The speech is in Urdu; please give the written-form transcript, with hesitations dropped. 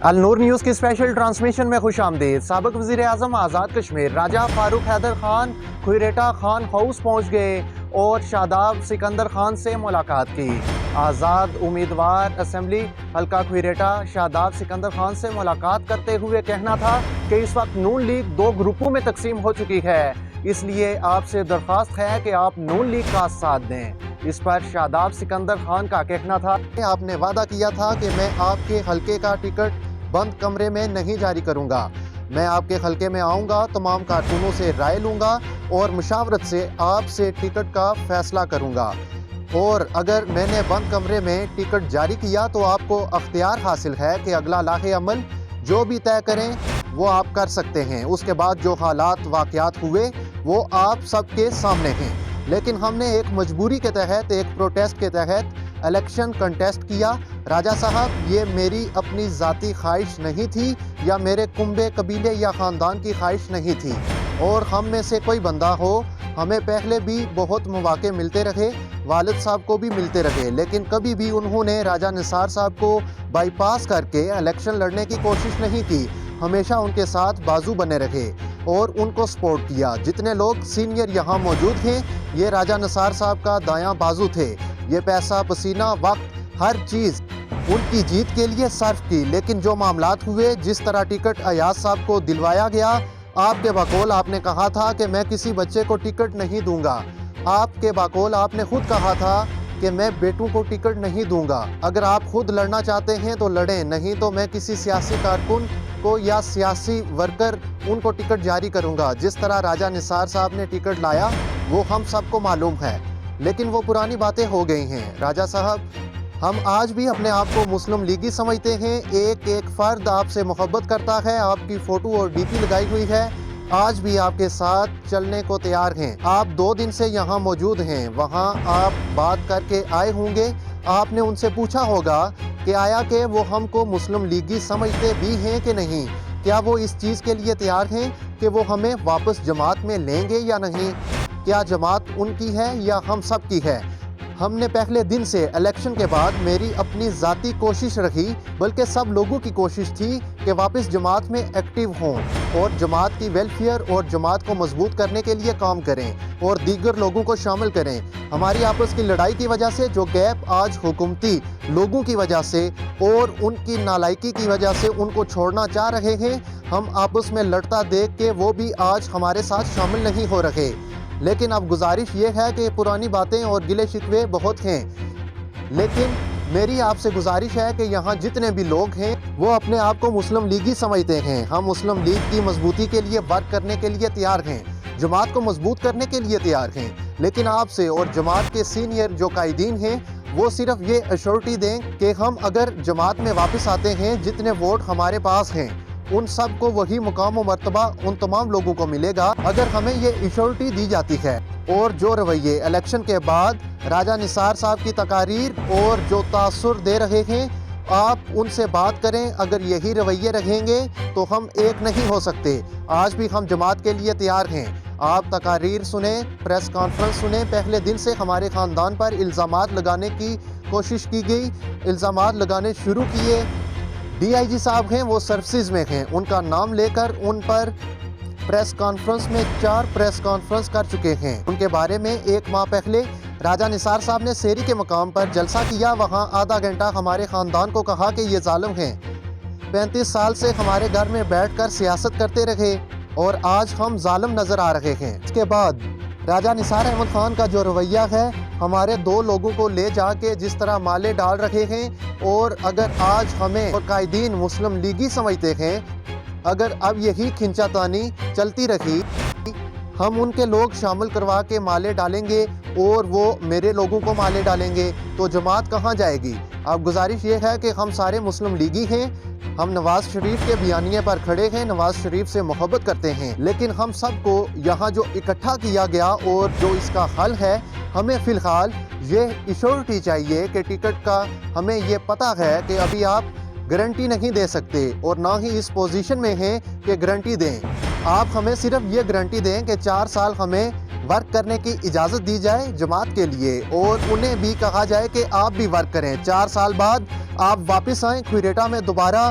النور نیوز کی اسپیشل ٹرانسمیشن میں خوش آمدید۔ سابق وزیر اعظم آزاد کشمیر راجہ فاروق حیدر خان کھوئیریٹا خان ہاؤس پہنچ گئے اور شاداب سکندر خان سے ملاقات کی۔ آزاد امیدوار اسمبلی حلقہ کھوئیریٹا شاداب سکندر خان سے ملاقات کرتے ہوئے کہنا تھا کہ اس وقت نون لیگ 2 گروپوں میں تقسیم ہو چکی ہے، اس لیے آپ سے درخواست ہے کہ آپ نون لیگ کا ساتھ دیں۔ اس پر شاداب سکندر خان کا کہنا تھا کہ آپ نے وعدہ کیا تھا کہ میں آپ کے حلقے کا ٹکٹ بند کمرے میں نہیں جاری کروں گا، میں آپ کے حلقے میں آؤں گا، تمام کارکنوں سے رائے لوں گا اور مشاورت سے آپ سے ٹکٹ کا فیصلہ کروں گا، اور اگر میں نے بند کمرے میں ٹکٹ جاری کیا تو آپ کو اختیار حاصل ہے کہ اگلا لاحِ عمل جو بھی طے کریں وہ آپ کر سکتے ہیں۔ اس کے بعد جو حالات واقعات ہوئے وہ آپ سب کے سامنے ہیں، لیکن ہم نے ایک مجبوری کے تحت، ایک پروٹیسٹ کے تحت الیکشن کنٹیسٹ کیا۔ راجہ صاحب، یہ میری اپنی ذاتی خواہش نہیں تھی یا میرے کنبے قبیلے یا خاندان کی خواہش نہیں تھی، اور ہم میں سے کوئی بندہ ہو، ہمیں پہلے بھی بہت مواقع ملتے رہے، والد صاحب کو بھی ملتے رہے، لیکن کبھی بھی انہوں نے راجہ نثار صاحب کو بائی پاس کر کے الیکشن لڑنے کی کوشش نہیں کی، ہمیشہ ان کے ساتھ بازو بنے رہے اور ان کو سپورٹ کیا۔ جتنے لوگ سینئر یہاں موجود ہیں یہ راجہ نثار صاحب کا دایاں بازو تھے، یہ پیسہ، پسینہ، وقت، ہر چیز ان کی جیت کے لیے صرف کی، لیکن جو معاملات ہوئے، جس طرح ٹکٹ ایاز صاحب کو دلوایا گیا، آپ کے بقول آپ نے کہا تھا کہ میں کسی بچے کو ٹکٹ نہیں دوں گا، آپ کے بقول آپ نے خود کہا تھا کہ میں بیٹوں کو ٹکٹ نہیں دوں گا، اگر آپ خود لڑنا چاہتے ہیں تو لڑیں، نہیں تو میں کسی سیاسی کارکن کو یا سیاسی ورکر ان کو ٹکٹ جاری کروں گا۔ جس طرح راجہ نثار صاحب نے ٹکٹ لایا وہ ہم سب کو معلوم ہے، لیکن وہ پرانی باتیں ہو گئی ہیں۔ راجہ صاحب، ہم آج بھی اپنے آپ کو مسلم لیگی سمجھتے ہیں، ایک ایک فرد آپ سے محبت کرتا ہے، آپ کی فوٹو اور ڈی پی لگائی ہوئی ہے، آج بھی آپ کے ساتھ چلنے کو تیار ہیں۔ آپ 2 دن سے یہاں موجود ہیں، وہاں آپ بات کر کے آئے ہوں گے، آپ نے ان سے پوچھا ہوگا کہ آیا کہ وہ ہم کو مسلم لیگی سمجھتے بھی ہیں کہ نہیں، کیا وہ اس چیز کے لیے تیار ہیں کہ وہ ہمیں واپس جماعت میں لیں گے یا نہیں، کیا جماعت ان کی ہے یا ہم سب کی ہے۔ ہم نے پہلے دن سے الیکشن کے بعد میری اپنی ذاتی کوشش رکھی، بلکہ سب لوگوں کی کوشش تھی کہ واپس جماعت میں ایکٹیو ہوں اور جماعت کی ویلفیئر اور جماعت کو مضبوط کرنے کے لیے کام کریں اور دیگر لوگوں کو شامل کریں۔ ہماری آپس کی لڑائی کی وجہ سے جو گیپ آج حکومتی لوگوں کی وجہ سے اور ان کی نالائکی کی وجہ سے ان کو چھوڑنا چاہ رہے ہیں، ہم آپس میں لڑتا دیکھ کے وہ بھی آج ہمارے ساتھ شامل نہیں ہو رہے، لیکن اب گزارش یہ ہے کہ پرانی باتیں اور گلے شکوے بہت ہیں، لیکن میری آپ سے گزارش ہے کہ یہاں جتنے بھی لوگ ہیں وہ اپنے آپ کو مسلم لیگی سمجھتے ہیں، ہم مسلم لیگ کی مضبوطی کے لیے ورک کرنے کے لیے تیار ہیں، جماعت کو مضبوط کرنے کے لیے تیار ہیں، لیکن آپ سے اور جماعت کے سینئر جو قائدین ہیں وہ صرف یہ ایشورٹی دیں کہ ہم اگر جماعت میں واپس آتے ہیں، جتنے ووٹ ہمارے پاس ہیں ان سب کو وہی مقام و مرتبہ ان تمام لوگوں کو ملے گا اگر ہمیں یہ ایشورٹی دی جاتی ہے۔ اور جو رویے الیکشن کے بعد راجہ نثار صاحب کی تقاریر اور جو تاثر دے رہے ہیں، آپ ان سے بات کریں، اگر یہی رویے رہیں گے تو ہم ایک نہیں ہو سکتے۔ آج بھی ہم جماعت کے لیے تیار ہیں، آپ تقاریر سنیں، پریس کانفرنس سنیں۔ پہلے دن سے ہمارے خاندان پر الزامات لگانے کی کوشش کی گئی، الزامات لگانے شروع کیے، ڈی آئی جی صاحب ہیں وہ سروسز میں ہیں، ان کا نام لے کر ان پر پریس کانفرنس میں 4 پریس کانفرنس کر چکے ہیں۔ ان کے بارے میں 1 ماہ پہلے راجہ نثار صاحب نے سیری کے مقام پر جلسہ کیا، وہاں آدھا گھنٹہ ہمارے خاندان کو کہا کہ یہ ظالم ہیں، 35 سال سے ہمارے گھر میں بیٹھ کر سیاست کرتے رہے اور آج ہم ظالم نظر آ رہے ہیں۔ اس کے بعد راجہ نثار احمد خان کا جو رویہ ہے، ہمارے 2 لوگوں کو لے جا کے جس طرح مالے ڈال رہے ہیں، اور اگر آج ہمیں اور قائدین مسلم لیگی سمجھتے ہیں، اگر اب یہی کھنچا تانی چلتی رہی، ہم ان کے لوگ شامل کروا کے مالے ڈالیں گے اور وہ میرے لوگوں کو مالے ڈالیں گے تو جماعت کہاں جائے گی۔ اب گزارش یہ ہے کہ ہم سارے مسلم لیگی ہیں، ہم نواز شریف کے بیانیے پر کھڑے ہیں، نواز شریف سے محبت کرتے ہیں، لیکن ہم سب کو یہاں جو اکٹھا کیا گیا اور جو اس کا حل ہے، ہمیں فی الحال یہ ایشورٹی چاہیے کہ ٹکٹ کا ہمیں یہ پتہ ہے کہ ابھی آپ گارنٹی نہیں دے سکتے اور نہ ہی اس پوزیشن میں ہیں کہ گارنٹی دیں، آپ ہمیں صرف یہ گارنٹی دیں کہ 4 سال ہمیں ورک کرنے کی اجازت دی جائے جماعت کے لیے، اور انہیں بھی کہا جائے کہ آپ بھی ورک کریں، 4 سال بعد آپ واپس آئیں کھوئیریٹا میں دوبارہ